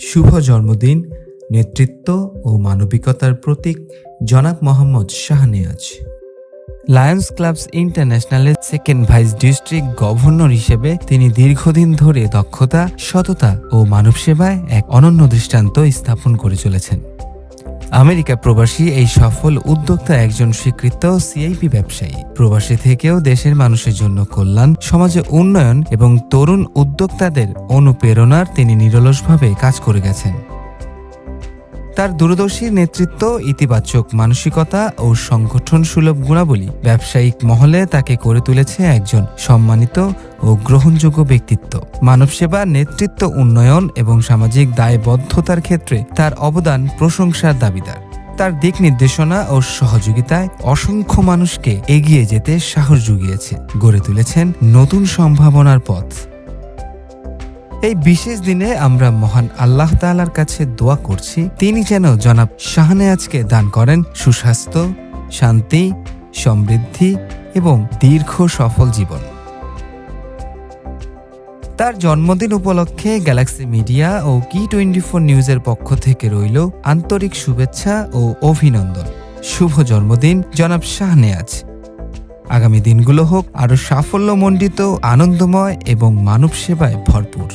শুভ জন্মদিন। নেতৃত্ব ও মানবিকতার প্রতীক জনাব মোহাম্মদ শাহনেওয়াজ। লায়ন্স ক্লাবস ইন্টারন্যাশনালের সেকেন্ড ভাইস ডিস্ট্রিক্ট গভর্নর হিসেবে তিনি দীর্ঘদিন ধরে দক্ষতা, সততা ও মানব সেবায় এক অনন্য দৃষ্টান্ত স্থাপন করে চলেছেন। আমেরিকা প্রবাসী এই সফল উদ্যোক্তা একজন স্বীকৃত সিআইপি ব্যবসায়ী। প্রবাসী থেকেও দেশের মানুষের জন্য কল্যাণ, সমাজে উন্নয়ন এবং তরুণ উদ্যোক্তাদের অনুপ্রেরণার তিনি নিরলসভাবে কাজ করে গেছেন। তার দূরদর্শী নেতৃত্ব, ইতিবাচক মানসিকতা ও সংগঠন সুলভ গুণাবলী ব্যবসায়িক মহলে তাকে করে তুলেছে একজন সম্মানিত ও গ্রহণযোগ্য ব্যক্তিত্ব। মানব সেবা, নেতৃত্ব, উন্নয়ন এবং সামাজিক দায়বদ্ধতার ক্ষেত্রে তার অবদান প্রশংসার দাবিদার। তার দিক নির্দেশনা ও সহযোগিতায় অসংখ্য মানুষকে এগিয়ে যেতে সাহস জুগিয়েছে, গড়ে তুলেছেন নতুন সম্ভাবনার পথ। এই বিশেষ দিনে আমরা মহান আল্লাহ তাআলার কাছে দোয়া করছি, তিনি যেন জনাব শাহনেওয়াজকে দান করেন সুস্বাস্থ্য, শান্তি, সমৃদ্ধি এবং দীর্ঘ সফল জীবন। তার জন্মদিন উপলক্ষে গ্যালাক্সি মিডিয়া ও কি24 নিউজের পক্ষ থেকে রইল আন্তরিক শুভেচ্ছা ও অভিনন্দন। শুভ জন্মদিন জনাব শাহনেওয়াজ। আগামী দিনগুলো হোক আরও সাফল্যমণ্ডিত, আনন্দময় এবং মানব সেবায় ভরপুর।